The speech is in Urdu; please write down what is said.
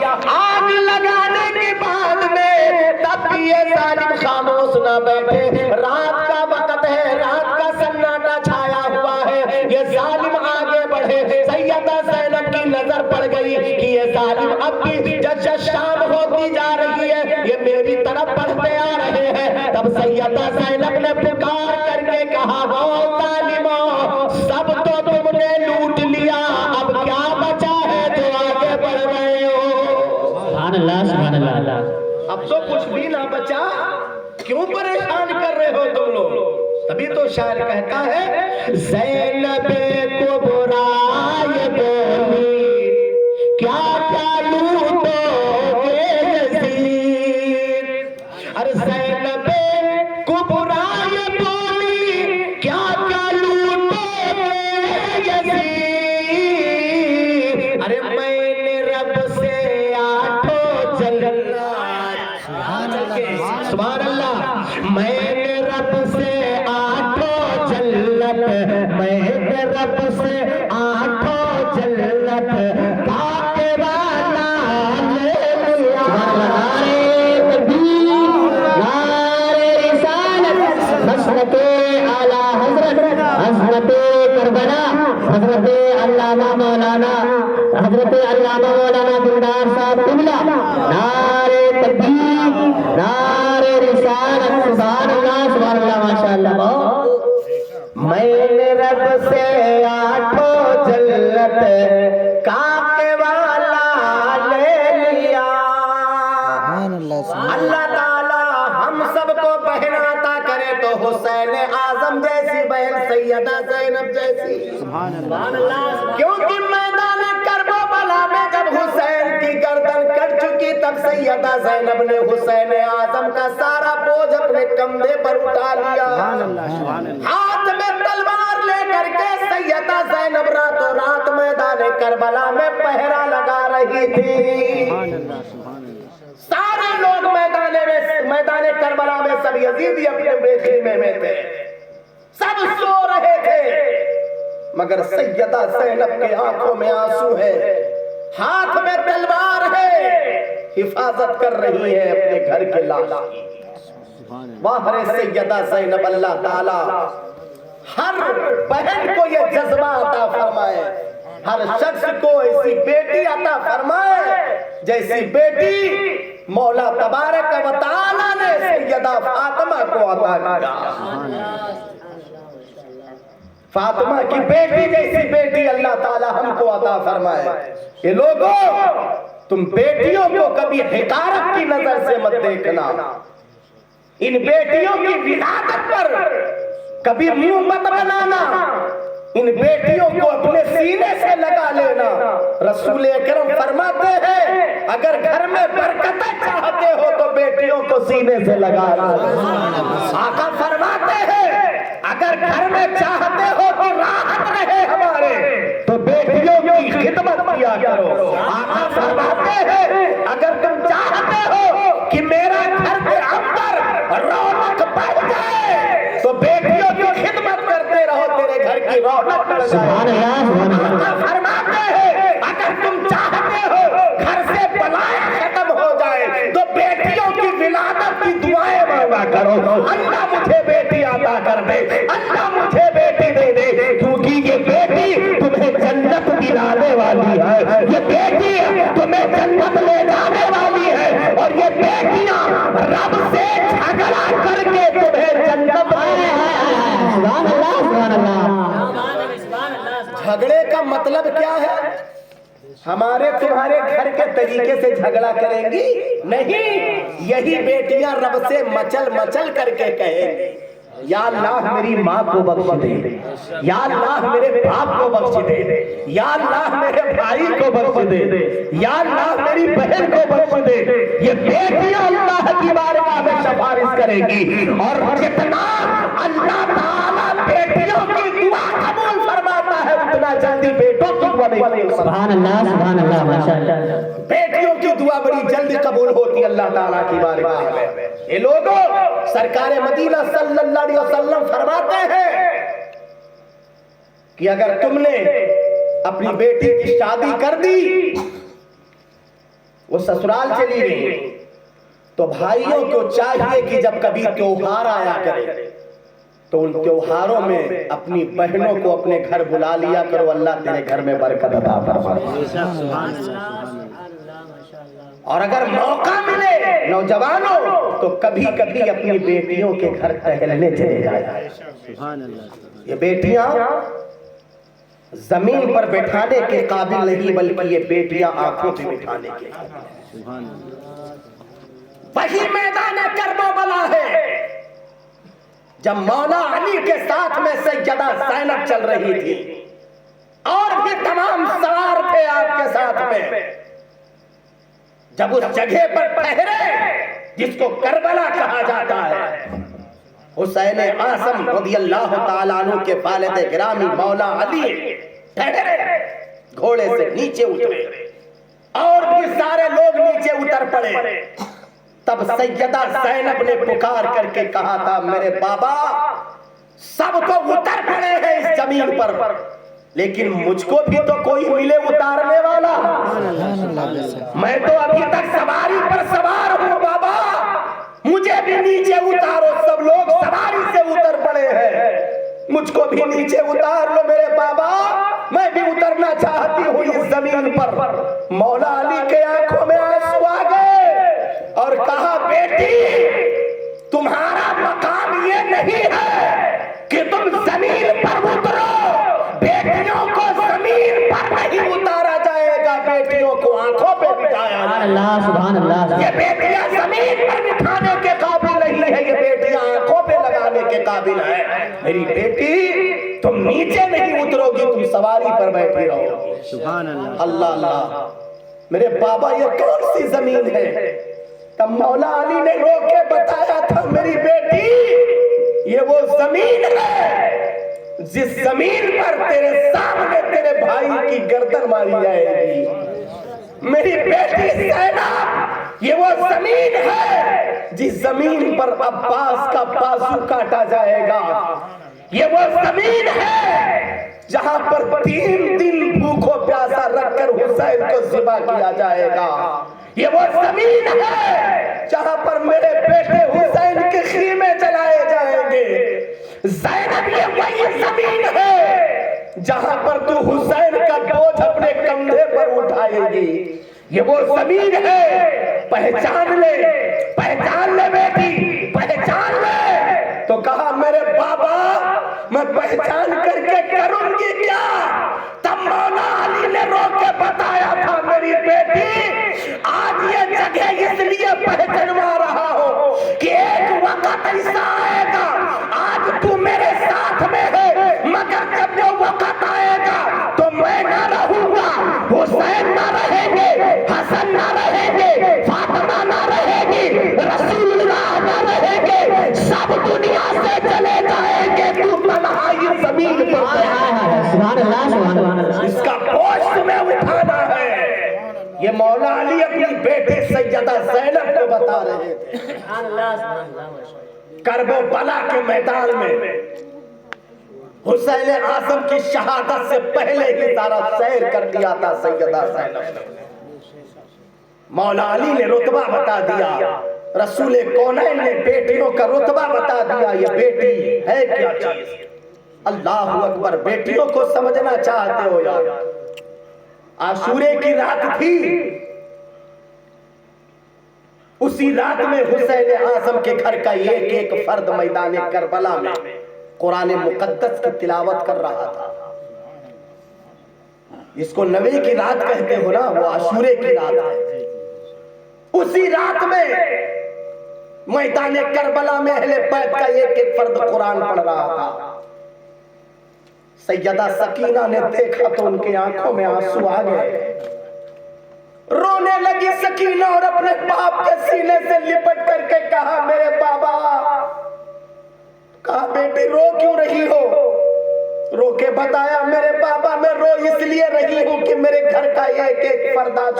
آگ لگانے کے بعد میں تب بھی یہ ظالم خاموش نہ بیٹھے. رات کا وقت ہے, رات کا سناٹا چھایا ہوا ہے, یہ ظالم آگے بڑھے. سیدہ زینب کی نظر پڑ گئی کہ یہ ظالم اب بھی جب شام ہوتی جا رہی ہے یہ میری طرف بڑھتے آ رہے ہیں. تب سیدہ زینب نے پکار کر کے کہا, او ظالموں, سب تو تم نے لوٹ لیا, اب کیا بچا ہے جو آگے بڑھ رہے ہو؟ سبحان اللہ, سبحان اللہ. اب تو کچھ بھی نہ بچا, کیوں پریشان کر رہے ہو تم لوگ؟ تبھی تو شاعر کہتا ہے, زینب کبریٰ یہ بولی کیا کیا لوٹو گے یزید. ارے زینب کبریٰ یہ بولی کیا کیا لوٹو گے یزید. ارے میں نے رب سے آٹھوں جنت, سبحان اللہ, میں نے رب سے آٹھوں جنت, میں نے رب سے آٹھوں جنت پاکے والا لے لیا. نعرہ تکبیر, نعرہ رسالت, حضرت اعلی حضرت حضرت کربلا حضرت علامہ مولانا حضرت علامہ مولانا دلدار صاحب قبلہ. نعرہ تکبیر, نعرہ رسالت, سبحان اللہ, سبحان اللہ, ماشاءاللہ. میں نے رب سے آٹھوں جنت کاکے والا لے لیا. اللہ تعالی ہم سب کو بہن عطا کرے تو حسین اعظم جیسی بہن, سیدہ زینب جیسی. سبحان اللہ. کیونکہ میدان کربلا میں جب حسین کی گردن کٹ چکی تب سیدہ زینب نے حسین اعظم کا سارا بوجھ اپنے کندھے پر اٹھا لیا. ہاتھ میں تلوار لے کر کے سیدہ زینب راتوں رات میدان کربلا میں پہرا لگا رہی تھی. سارے لوگ میدان کربلا میں سب یزیدی اپنے بے خیمے میں تھے, سب سو رہے تھے, مگر سیدہ زینب کے آنکھوں میں آنسو ہے, ہاتھ میں تلوار ہے, حفاظت کر رہی ہے اپنے گھر کے لاش کی. واہ سیدہ زینب, اللہ تعالی ہر بہن کو یہ جذبہ عطا فرمائے, ہر شخص کو ایسی بیٹی عطا فرمائے جیسی بیٹی مولا تبارک و تعالی نے سیدہ فاطمہ کو عطا کیا. فاطمہ کی بیٹی جیسی بیٹی اللہ تعالی ہم کو عطا فرمائے. یہ لوگوں, تم بیٹیوں کو کبھی حقارت کی نظر سے مت دیکھنا, ان بیٹیوں کی ولادت پر کبھی منہ مت بنانا, ان بیٹیوں کو اپنے سینے سے لگا لینا. رسول اکرم فرماتے ہیں اگر گھر میں برکتیں چاہتے ہو تو بیٹیوں کو سینے سے لگا لو. آقا فرماتے ہیں اگر گھر میں چاہتے ہو کہ راحت رہے ہمارے تو بیٹیوں کی خدمت کیا کرو. آقا فرماتے ہیں اگر تم چاہتے ہو کہ میرا گھر کے اندر رونق بڑھ جائے تو بیٹیوں کی خدمت کرتے رہو, تیرے گھر کی رونق بڑھ جائے. آقا فرماتے ہیں اگر تم چاہتے ہو گھر سے بلائیں ختم ہو جائے تو بیٹیوں کی ولادت کی دعائیں مانگا کرو. اللہ مجھے بیٹی عطا کر دے, اللہ مجھے بیٹی دے دے, کیونکہ یہ بیٹی تمہیں جنت دلانے والی ہے, یہ بیٹی تمہیں جنت لے جانے والی ہے, اور یہ بیٹیاں رب سے جھگڑا کر کے تمہیں جنت لے. سبحان اللہ, سبحان اللہ. جھگڑے کا مطلب کیا ہے؟ ہمارے تمہارے گھر کے طریقے سے جھگڑا کریں گی نہیں, یہی بیٹیاں رب سے مچل مچل کر کے کہیں گی یا اللہ میری ماں کو بخش دے, یا اللہ میرے باپ کو بخش دے, یا اللہ میرے بھائی کو بخش دے, یا اللہ میری بہن کو بخش دے. یہ بیٹیاں اللہ کی بارگاہ میں سفارش کرے گی, اور جتنا اللہ تعالیٰ بیٹیوں کی دعا قبول فرماتا ہے اتنا جلدی بیٹوں کی دعا نہیں. سبحان اللہ, سبحان اللہ, ماشاءاللہ. بیٹیوں کی دعا بڑی جلدی قبول ہوتی ہے اللہ تعالیٰ کی بارگاہ میں. یہ لوگوں, سرکار مدینہ صلی اللہ علیہ وسلم فرماتے ہیں کہ اگر تم نے اپنی بیٹی کی شادی کر دی, وہ سسرال چلی گئی، تو بھائیوں کو چاہیے کہ جب کبھی تیوہار آیا کرے تو ان تیوہاروں میں اپنی بہنوں کو اپنے گھر بلا لیا کرو، اللہ تیرے گھر میں برکت عطا فرمائے۔ اور اگر موقع ملے نوجوانوں تو کبھی کبھی اپنی بیٹیوں کے گھر ٹہلنے چلے جائے۔ یہ بیٹیاں زمین پر بٹھانے کے قابل نہیں، بلکہ یہ بیٹیاں آنکھوں پہ بٹھانے کے قابل۔ وہی میدان کرب و بلا ہے جب مولا علی کے ساتھ میں سیدہ زینب چل رہی تھی اور بھی تمام سوار تھے آپ کے ساتھ میں، جب اس جگہ پر ٹھہرے جس کو کربلا کہا جاتا ہے، حسین اعظم رضی اللہ تعالیٰ عنہ کے والد گرامی مولا علی ٹھہرے، گھوڑے سے نیچے اترے اور بھی سارے لوگ نیچے اتر پڑے۔ تب سیدہ زینب نے پکار کر کے کہا تھا، میرے بابا سب تو اتر پڑے ہیں اس زمین پر، لیکن مجھ کو بھی تو کوئی ملے اتارنے والا، میں تو ابھی تک سواری پر سوار ہوں، بابا مجھے بھی نیچے اتارو۔ سب لوگ سواری سے اتر پڑے ہیں، مجھ کو بھی نیچے اتار لو میرے بابا، میں بھی اترنا چاہتی ہوں اس زمین پر۔ مولا علی کے آنکھوں میں آنسو آ گئے اور کہا، بیٹی تمہارا مقام یہ نہیں ہے کہ تم زمین پر اترو، بیٹیوں کو زمین پر نہیں اتارا جائے گا، بیٹیوں کو آنکھوں پہ بٹھایا جائے گا۔ سبحان اللہ۔ یہ بیٹیاں زمین پر بٹھانے کے قابل نہیں ہے، یہ بیٹیاں آنکھوں پہ لگانے کے قابل ہے۔ میری بیٹی تم نیچے نہیں اترو گی، تم سواری پر بیٹھی رہو گی۔ سبحان اللہ۔ اللہ اللہ، میرے بابا یہ کون سی زمین ہے؟ تب مولا علی نے رو کے بتایا تھا، میری بیٹی یہ وہ زمین ہے جس زمین پر تیرے سامنے تیرے بھائی کی گردن ماری جائے گی۔ میری بیٹی زینب یہ وہ زمین ہے جس زمین پر عباس کا بازو کاٹا جائے گا۔ یہ وہ زمین ہے جہاں پر 3 دن بھوکو پیاسا رکھ کر حسین کو ذبح کیا جائے گا۔ یہ وہ زمین ہے جہاں پر میرے بیٹے حسین کے خیمے جلائے جائیں گے۔ زینب یہ وہی زمین ہے جہاں پر تو حسین کا بوجھ اپنے کندھے پر اٹھائے گی۔ یہ وہ زمین ہے، پہچان لے بیٹی، پہچان لے۔ تو کہا، میرے بابا میں پہچان کر کے کروں گی کیا؟ تب مولا علی نے رو کے بتایا تھا، میری بیٹی آج یہ جگہ اس لیے پہچانوا رہا ہو کہ ایک وقت ایسا آئے گا، آج تو میرے ساتھ میں ہے، مگر جب وہ وقت آئے گا تو میں نہ رہوں گا، حسین نہ رہیں گے، حسن نہ رہیں گے، فاطمہ نہ رہے گی، رسول اللہ نہ رہیں گے، سب دنیا سے چلے جائیں گے، تو تنہائی زمین پر سبحان اللہ، سبحان اللہ۔ اس کا بوجھ تمہیں اٹھانا ہے۔ یہ مولا علی اپنی بیٹے سیدہ زینب کو بتا رہے تھے۔ کرب و بلا کے میدان میں حسین اعظم کی شہادت سے پہلے ہی سارا سیر کر دیا تھا سیدہ زینب۔ مولا علی نے رتبہ بتا دیا، رسول کونین نے بیٹیوں کا رتبہ بتا دیا، یہ بیٹی ہے کیا چیز۔ اللہ اکبر، بیٹیوں کو سمجھنا چاہتے ہو یا؟ عاشورے کی رات تھی، اسی رات میں حسین اعظم کے گھر کا ایک ایک فرد میدان کربلا میں قرآن مقدس کی تلاوت کر رہا تھا۔ اس کو نوے کی رات کہتے ہو نا، وہ عاشورے کی رات ہے۔ اسی رات میں میدان کربلا میں اہل بیت کا ایک ایک فرد قرآن پڑھ رہا تھا۔ سیدہ سکینہ نے دیکھا تو ان کی آنکھوں میں آنسو آ گئے، رونے لگی سکینہ اور اپنے باپ کے سینے سے لپٹ کر کے کہا، میرے بابا۔ کہا، بیٹی رو کیوں رہی ہو؟ رو کے بتایا، میرے بابا میں رو اس لیے رہی ہوں کہ میرے گھر کا ایک ایک فرد آج